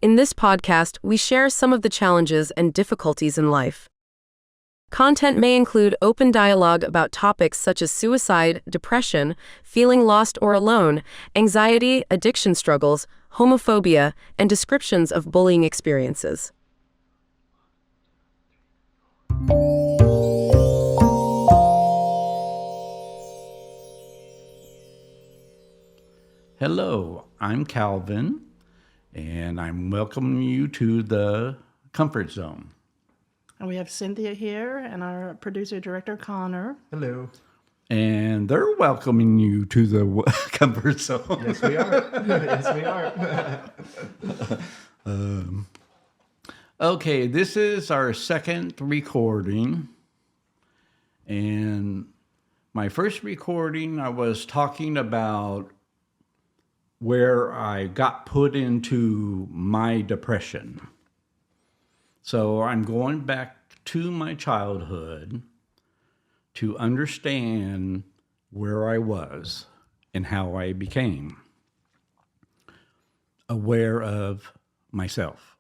In this podcast, we share some of the challenges and difficulties in life. Content may include open dialogue about topics such as suicide, depression, feeling lost or alone, anxiety, addiction struggles, homophobia, and descriptions of bullying experiences. Hello, I'm Calvin, and I'm welcoming you to the Comfort Zone. And we have Cynthia here and our producer-director, Connor. Hello. And they're welcoming you to the Comfort Zone. Yes, we are. Yes, we are. Okay, this is our second recording. And my first recording, I was talking about where I got put into my depression. So I'm going back to my childhood to understand where I was and how I became aware of myself.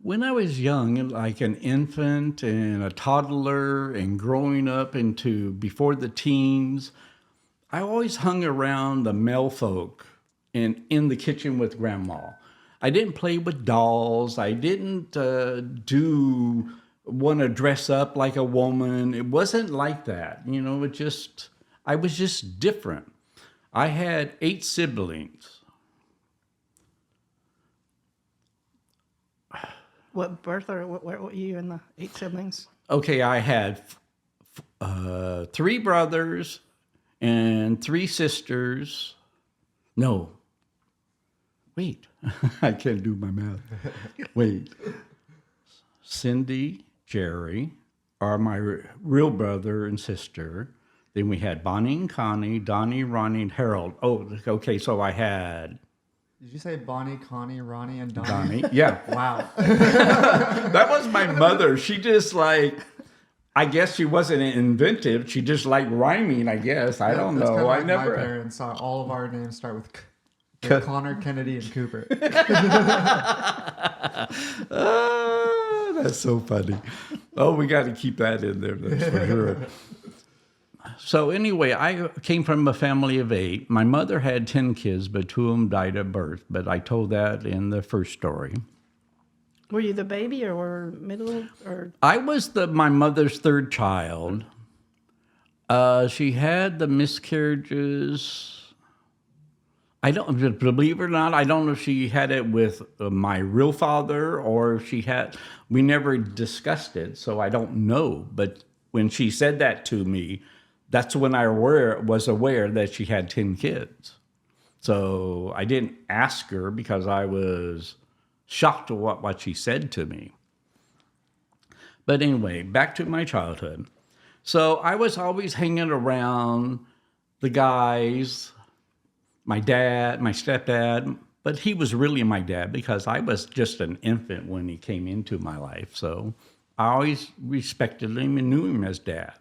When I was young, like an infant and a toddler and growing up into before the teens, I always hung around the male folk and in the kitchen with grandma. I didn't play with dolls. I didn't want to dress up like a woman. It wasn't like that. You know, I was just different. I had 8 siblings. What birth or what you and the 8 siblings? Okay, I had 3 brothers and 3 sisters. No. Wait, I can't do my math. Wait. Cindy, Jerry are my real brother and sister. Then we had Bonnie and Connie, Donnie, Ronnie, and Harold. Oh, okay, so I had... Did you say Bonnie, Connie, Ronnie, and Donnie? Yeah. Wow. That was my mother. She just I guess she wasn't inventive. She just liked rhyming, I guess. I don't know. Kind of I like never... My parents saw all of our names start with Connor, Kennedy, and Cooper. That's so funny. Oh, we got to keep that in there, that's for sure. So anyway, I came from a family of 8. My mother had 10 kids, but 2 of them died at birth. But I told that in the first story. Were you the baby or middle or? I was my mother's 3rd child. She had the miscarriages. I don't believe it or not. I don't know if she had it with my real father or if she had. We never discussed it, so I don't know. But when she said that to me, that's when I was aware that she had 10 kids. So I didn't ask her because I was shocked at what she said to me. But anyway, back to my childhood. So I was always hanging around the guys, my dad, my stepdad, but he was really my dad because I was just an infant when he came into my life. So I always respected him and knew him as dad.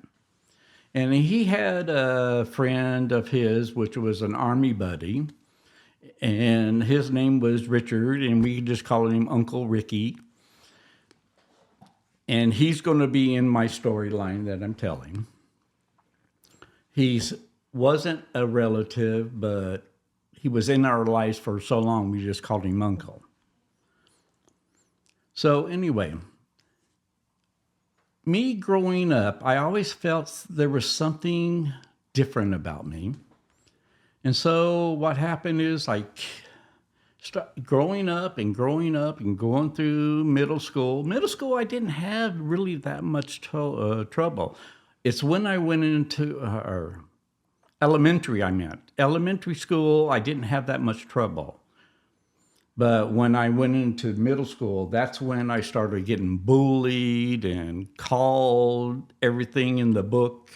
And he had a friend of his, which was an army buddy, and his name was Richard, and we just called him Uncle Ricky. And he's going to be in my storyline that I'm telling. He wasn't a relative, but he was in our lives for so long, we just called him Uncle. So anyway, me growing up, I always felt there was something different about me. And so what happened is growing up and going through middle school. Middle school, I didn't have really that much trouble. It's when I went into elementary school, I didn't have that much trouble. But when I went into middle school, that's when I started getting bullied and called everything in the book.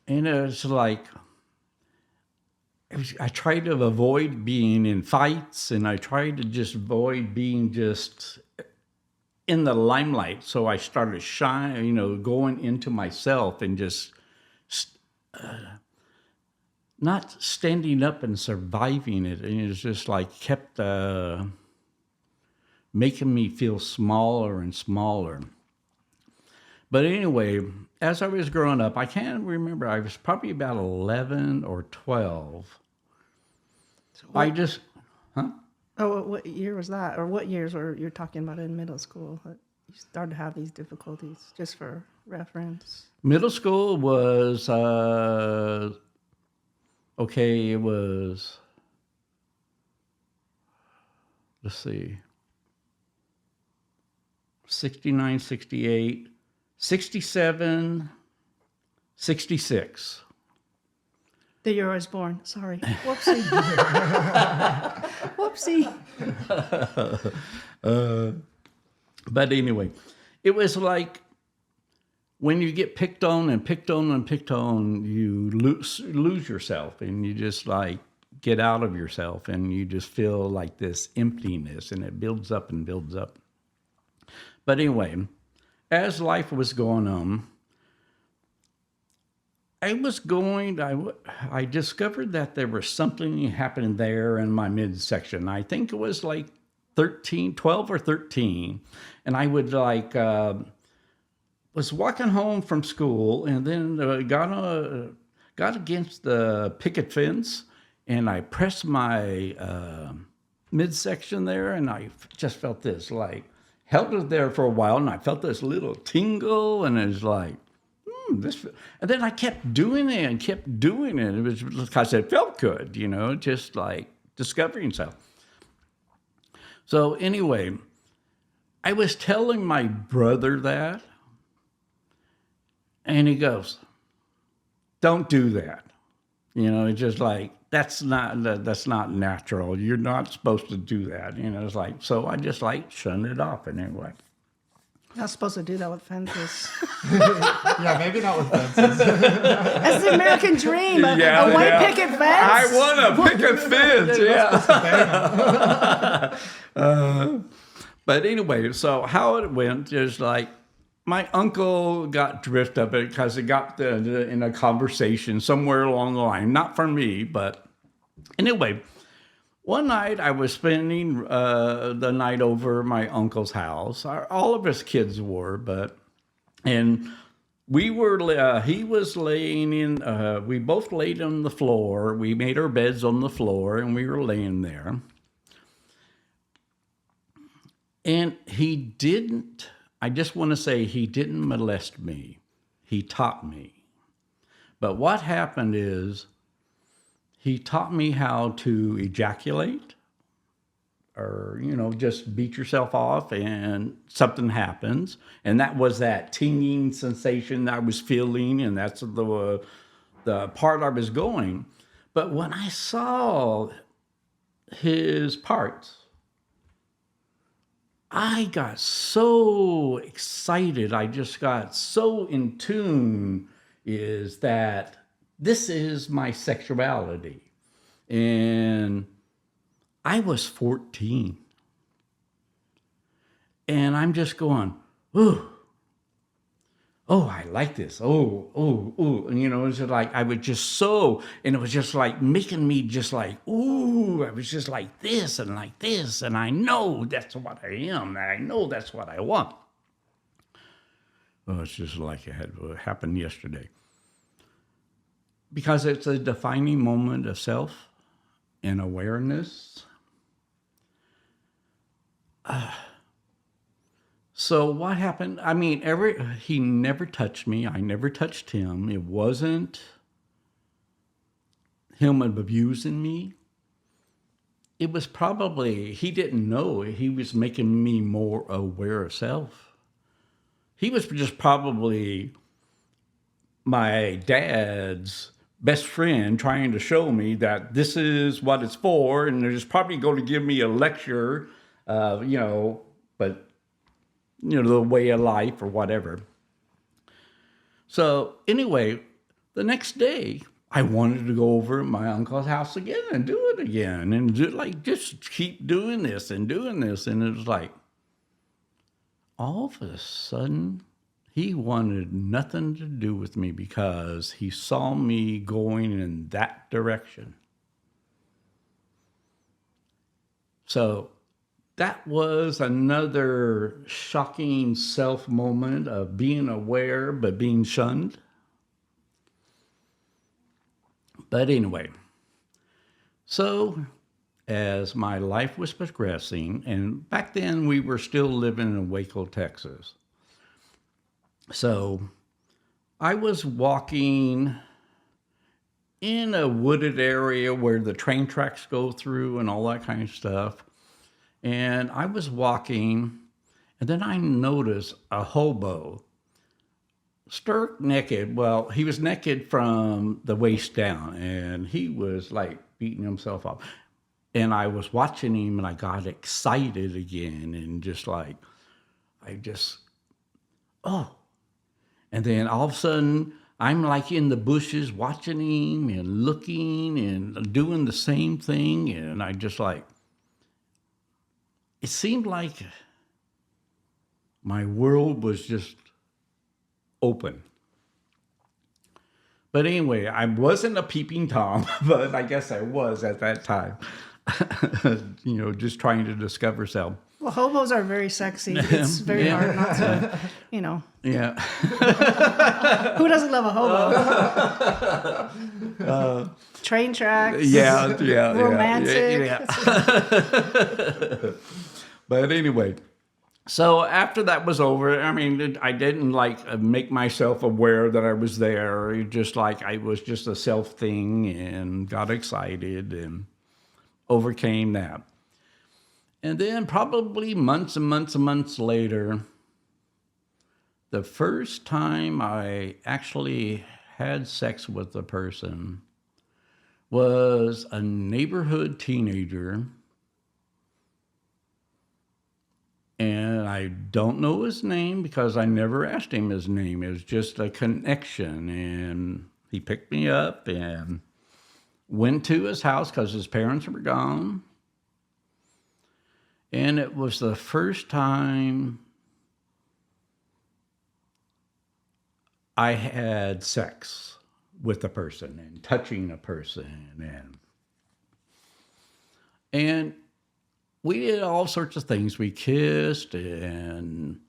And it's like, I tried to avoid being in fights, and I tried to just avoid being just in the limelight. So I started going into myself and just not standing up and surviving it. And it's just like kept making me feel smaller and smaller. But anyway, as I was growing up, I can't remember, I was probably about 11 or 12. I just, huh? Oh, what year was that? Or what years were you talking about in middle school that you started to have these difficulties, just for reference? Middle school was, okay, it was, let's see, 69, 68, 67, 66. The year I was born. Sorry. Whoopsie. Whoopsie. But anyway, it was like when you get picked on and picked on and picked on, you lose yourself, and you just like get out of yourself, and you just feel like this emptiness, and it builds up and builds up. But anyway, as life was going on, I discovered that there was something happening there in my midsection. I think it was like 12 or 13. And I would was walking home from school, and then got against the picket fence, and I pressed my midsection there, and I just felt this, like, held it there for a while, and I felt this little tingle, and it was like, this, and then I kept doing it and kept doing it. It was because it felt good, just like discovering stuff. So anyway, I was telling my brother that, and he goes, "Don't do that." It's just like, that's not natural. You're not supposed to do that. It's like, so I just like shunned it off anyway. Not supposed to do that with fences. Yeah, maybe not with fences. That's the American dream. A white picket fence. I want a picket fence. Yeah. But anyway, so how it went is like, my uncle got drift of it because it got in a conversation somewhere along the line. Not from me, but anyway. One night I was spending the night over at my uncle's house. All of his kids were, and we were. He was laying in. We both laid on the floor. We made our beds on the floor, and we were laying there. And he didn't. I just want to say he didn't molest me. He taught me. But what happened is, he taught me how to ejaculate, or, just beat yourself off and something happens. And that was that tinging sensation that I was feeling, and that's the part I was going. But when I saw his parts, I got so excited. I just got so in tune, is that this is my sexuality. And I was 14. And I'm just going, ooh, oh, I like this. Oh. And, it's just like, I was just and it was just like making me just like, ooh, I was just like this. And I know that's what I am. And I know that's what I want. Well, it's just like it had happened yesterday. Because it's a defining moment of self and awareness. So what happened? I mean, he never touched me. I never touched him. It wasn't him abusing me. It was probably, he didn't know. He was making me more aware of self. He was just probably my dad's best friend trying to show me that this is what it's for, and they're just probably going to give me a lecture, but the way of life or whatever. So anyway, the next day I wanted to go over to my uncle's house again and do it again, and just keep doing this, and it was like, all of a sudden he wanted nothing to do with me because he saw me going in that direction. So that was another shocking self moment of being aware but being shunned. But anyway, so as my life was progressing, and back then we were still living in Waco, Texas. So I was walking in a wooded area where the train tracks go through and all that kind of stuff. And I was walking, and then I noticed a hobo stark naked. Well, he was naked from the waist down, and he was like beating himself up. And I was watching him, and I got excited again, and just like, oh. And then all of a sudden, I'm like in the bushes watching him and looking and doing the same thing. And I just like, it seemed like my world was just open. But anyway, I wasn't a peeping Tom, but I guess I was at that time, just trying to discover self. Well, hobos are very sexy. It's very hard not to, Yeah. Who doesn't love a hobo? Train tracks. Yeah. Romantic. Yeah. But anyway, so after that was over, I mean, I didn't like make myself aware that I was there. It just like I was just a self thing and got excited and overcame that. And then probably months and months and months later, the first time I actually had sex with a person was a neighborhood teenager. And I don't know his name because I never asked him his name. It was just a connection. And he picked me up and went to his house because his parents were gone. And it was the first time I had sex with a person and touching a person. And we did all sorts of things. We kissed and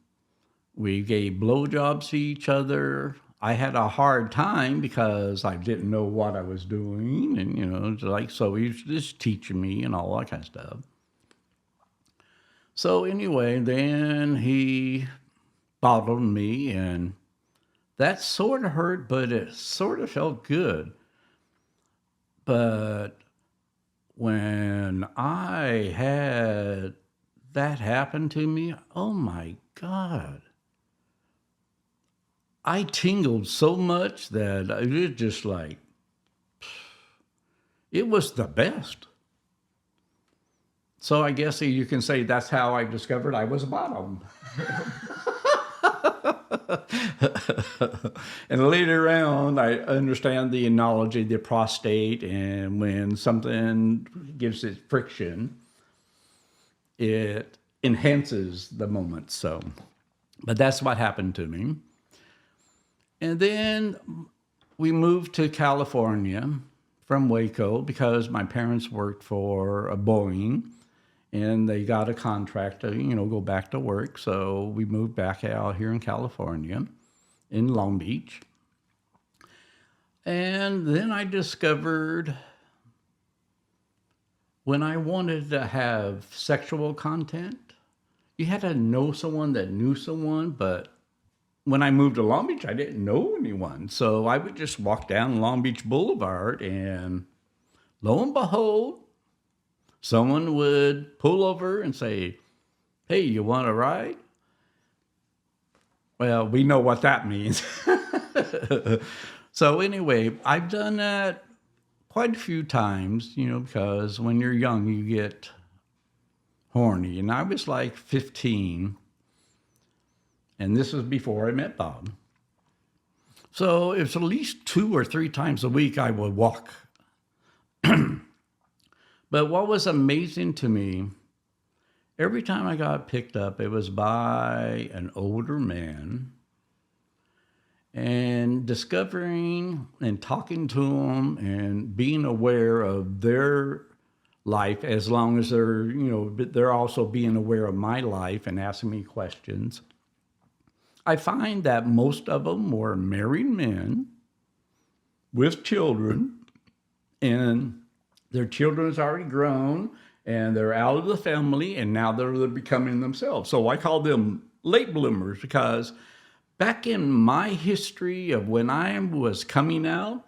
we gave blowjobs to each other. I had a hard time because I didn't know what I was doing. And, so he was just teaching me and all that kind of stuff. So anyway, then he bottled me, and that sort of hurt, but it sort of felt good. But when I had that happen to me, oh my God. I tingled so much that it was just like, it was the best. So I guess you can say that's how I discovered I was a bottom. And later on, I understand the analogy, the prostate, and when something gives it friction, it enhances the moment. So, but that's what happened to me. And then we moved to California from Waco because my parents worked for a Boeing. And they got a contract to, go back to work. So we moved back out here in California, in Long Beach. And then I discovered when I wanted to have sexual content, you had to know someone that knew someone. But when I moved to Long Beach, I didn't know anyone. So I would just walk down Long Beach Boulevard and lo and behold, someone would pull over and say, hey, you want a ride? Well, we know what that means. So anyway, I've done that quite a few times, because when you're young, you get horny. And I was like 15, and this was before I met Bob. So it was at least 2 or 3 times a week I would walk. But what was amazing to me, every time I got picked up, it was by an older man and discovering and talking to them and being aware of their life, as long as they're, but they're also being aware of my life and asking me questions. I find that most of them were married men with children, and their children is already grown and they're out of the family, and now they're becoming themselves. So I call them late bloomers, because back in my history of when I was coming out,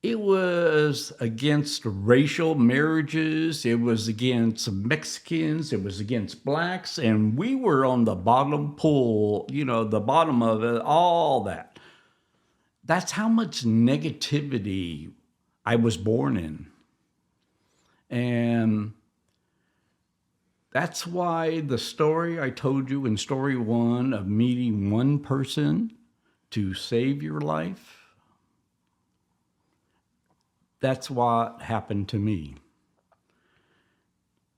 it was against racial marriages. It was against Mexicans. It was against blacks. And we were on the bottom pool, the bottom of it, all that. That's how much negativity I was born in. And that's why the story I told you in story 1 of meeting one person to save your life, that's what happened to me.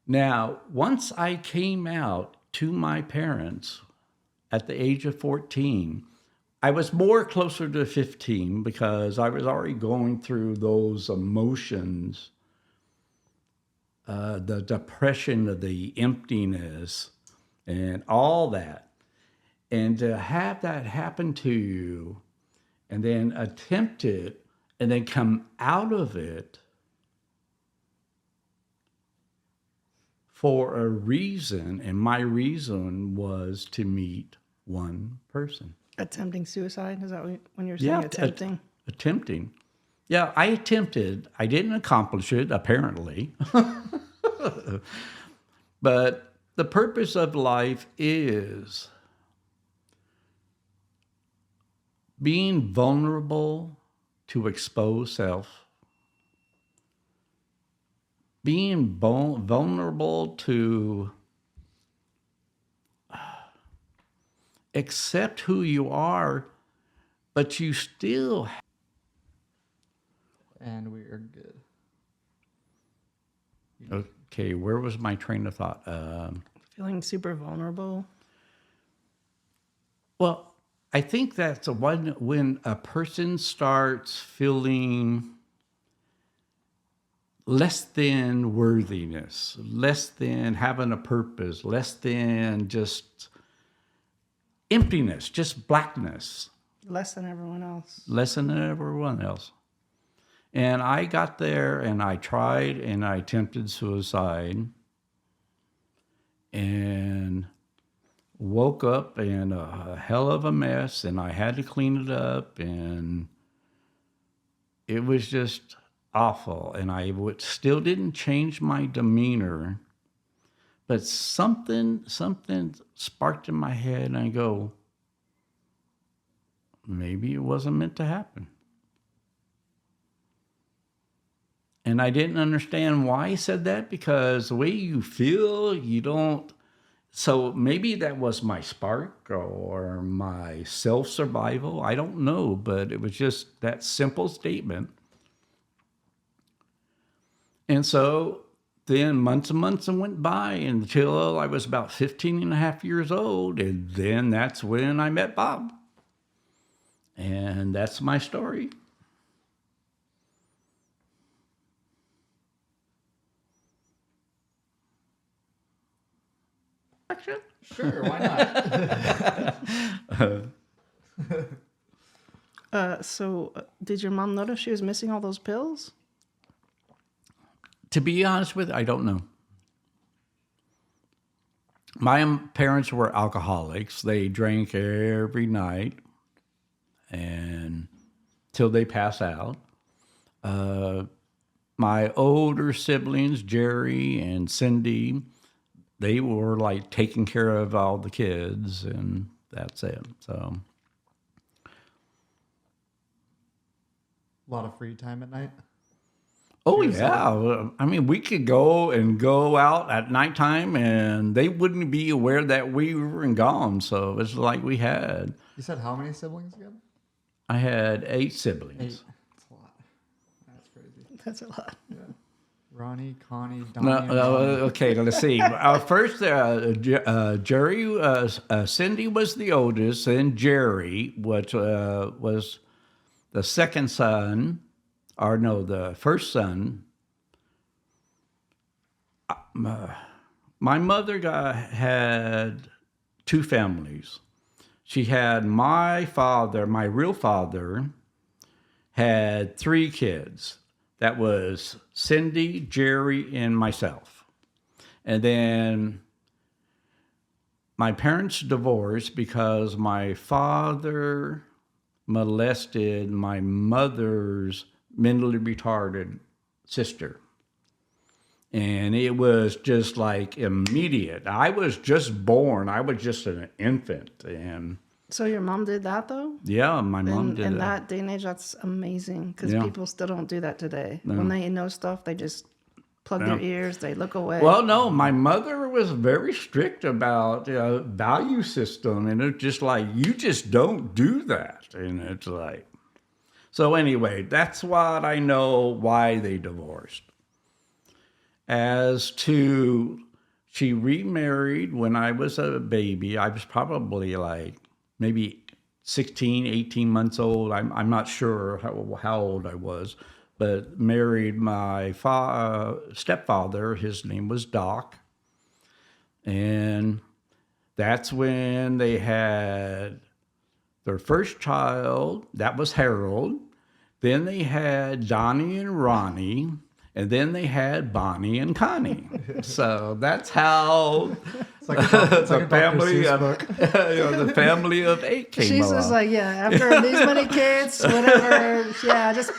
Now, once I came out to my parents at the age of 14, I was more closer to 15 because I was already going through those emotions, the depression, the emptiness, and all that. And to have that happen to you and then attempt it and then come out of it for a reason, and my reason was to meet one person. Attempting suicide? Is that when you're saying attempting? Attempting. Yeah, I attempted. I didn't accomplish it, apparently. But the purpose of life is being vulnerable to expose self, being vulnerable to accept who you are, but you still. And we are good. Okay, where was my train of thought? Feeling super vulnerable. Well, I think that's when a person starts feeling less than worthiness, less than having a purpose, less than just emptiness, just blackness. Less than everyone else. Less than everyone else. And I got there and I tried and I attempted suicide and woke up in a hell of a mess, and I had to clean it up, and it was just awful. And I still didn't change my demeanor, but something sparked in my head, and I go, maybe it wasn't meant to happen. And I didn't understand why he said that, because the way you feel, you don't. So maybe that was my spark or my self-survival. I don't know, but it was just that simple statement. And so then months and months went by until I was about 15 and a half years old. And then that's when I met Bob. And that's my story. Sure, why not? So did your mom notice she was missing all those pills? To be honest with you, I don't know. My parents were alcoholics. They drank every night and till they pass out. My older siblings, Jerry and Cindy, they were like taking care of all the kids, and that's it. So, A lot of free time at night. oh yeah, I mean, we could go out at nighttime, and they wouldn't be aware that we were gone. So it's like we had. You said how many siblings again? I had 8 siblings. 8. That's a lot. That's crazy. That's a lot. Yeah. Ronnie, Connie, No, Donnie, and Ronnie. okay, let's see. First, Jerry, Cindy was the oldest, then Jerry, which was the second son, or no, the first son. My mother had two families. She had my father, my real father, had three kids. That was Cindy, Jerry, and myself. And then my parents divorced because my father molested my mother's mentally retarded sister. And it was just like immediate. I was just born. I was just an infant. And So your mom did that though? yeah, my mom did In that. that day and age, that's amazing because Yeah. people still don't do that today. When they know stuff, they just plug their ears, they look away. Well, no, my mother was very strict about value system. And it's just like, you just don't do that. And it's like, so anyway, that's what I know why they divorced. As to, she remarried when I was a baby. I was probably like maybe 16, 18 months old. I'm not sure how old I was, but married my stepfather. His name was Doc. And that's when they had their first child. That was Harold. Then they had Donnie and Ronnie. And then they had Bonnie and Connie. So that's how It's like a the family Dr. Seuss of book. the family of 8 came She's along. just like, yeah, after these many kids, whatever, yeah, just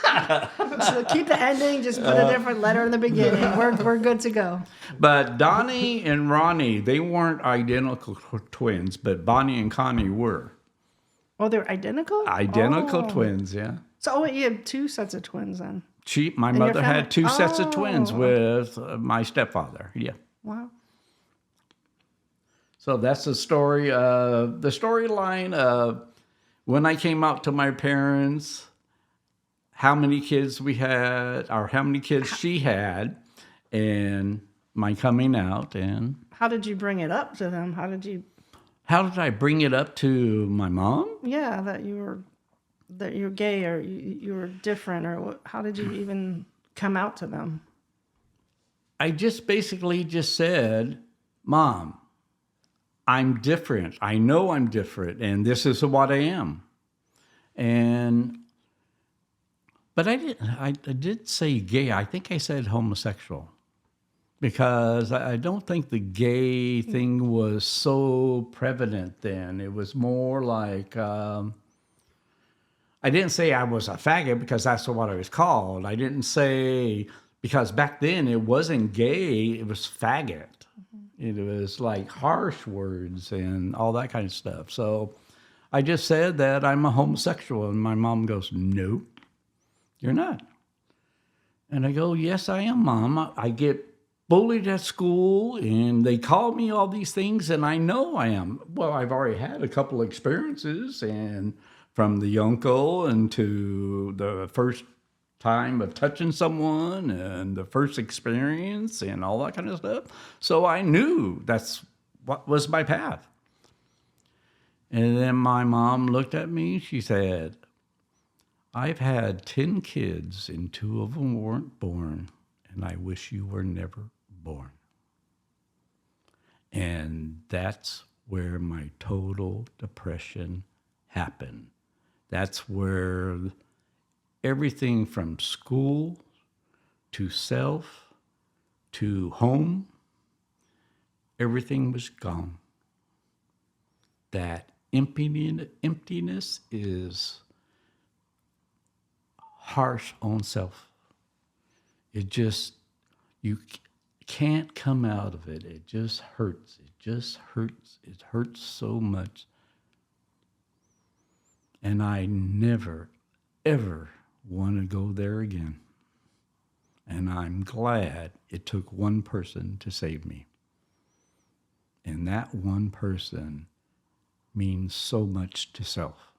keep the ending, just put a different letter in the beginning. We're good to go. But Donnie and Ronnie, they weren't identical twins, but Bonnie and Connie were Oh, they're identical? identical Oh. twins. Yeah. So you have two sets of twins then. My your mother family? had 2 sets of twins Oh. with my stepfather. Yeah. Wow. So that's the story. The storyline of when I came out to my parents, how many kids we had, or how many kids she had, and my coming out. And How did you bring it up to them? How did I bring it up to my mom? yeah, that you're gay or you were different or what, how did you even come out to them? I just basically just said, Mom, I'm different. I know I'm different, and this is what I am. But I did say gay. I think I said homosexual because I don't think the gay thing was so prevalent then. It was more like, I didn't say I was a faggot because that's what I was called. I didn't say, because back then it wasn't gay, it was faggot. It was like harsh words and all that kind of stuff. So I just said that I'm a homosexual. And my mom goes, no, you're not. And I go, yes, I am, Mom. I get bullied at school and they call me all these things and I know I am. Well, I've already had a couple of experiences, and from the uncle and to the first time of touching someone and the first experience and all that kind of stuff. So I knew that's what was my path. And then my mom looked at me. She said, I've had 10 kids and 2 of them weren't born, and I wish you were never born. And that's where my total depression happened. That's where everything from school to self to home, everything was gone. That emptiness is harsh on self. It just, you can't come out of it. It just hurts. It just hurts. It hurts so much. And I never, ever want to go there again. And I'm glad it took one person to save me. And that one person means so much to self.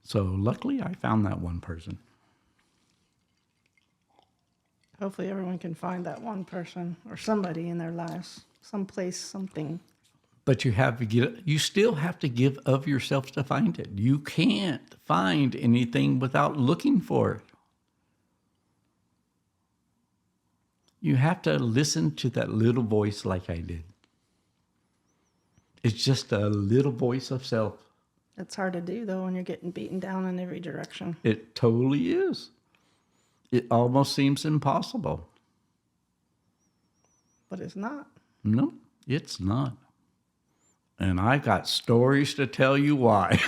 So luckily, I found that one person. Hopefully everyone can find that one person or somebody in their lives, someplace, something. But you still have to give of yourself to find it. You can't find anything without looking for it. You have to listen to that little voice like I did. It's just a little voice of self. It's hard to do, though, when you're getting beaten down in every direction. It totally is. It almost seems impossible. But it's not. No, it's not. And I got stories to tell you why.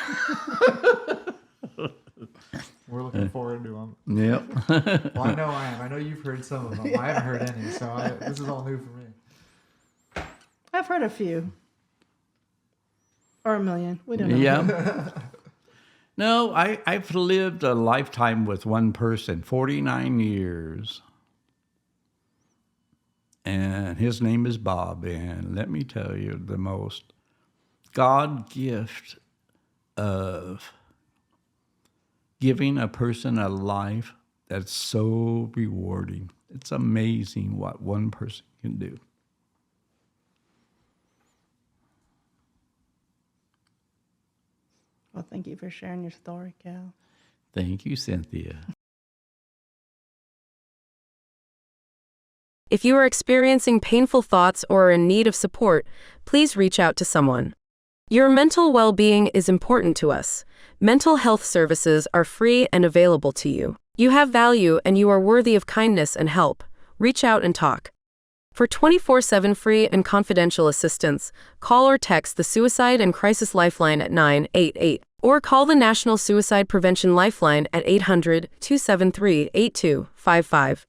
We're looking forward to them. Yep. Well, I know I am. I know you've heard some of them. I haven't heard any, so this is all new for me. I've heard a few. Or a million. We don't know. Yeah. No, I've lived a lifetime with one person, 49 years. And his name is Bob. And let me tell you, the most God gift of giving a person a life that's so rewarding. It's amazing what one person can do. Well, thank you for sharing your story, Cal. Thank you, Cynthia. If you are experiencing painful thoughts or are in need of support, please reach out to someone. Your mental well-being is important to us. Mental health services are free and available to you. You have value and you are worthy of kindness and help. Reach out and talk. For 24/7 free and confidential assistance, call or text the Suicide and Crisis Lifeline at 988, or call the National Suicide Prevention Lifeline at 800-273-8255.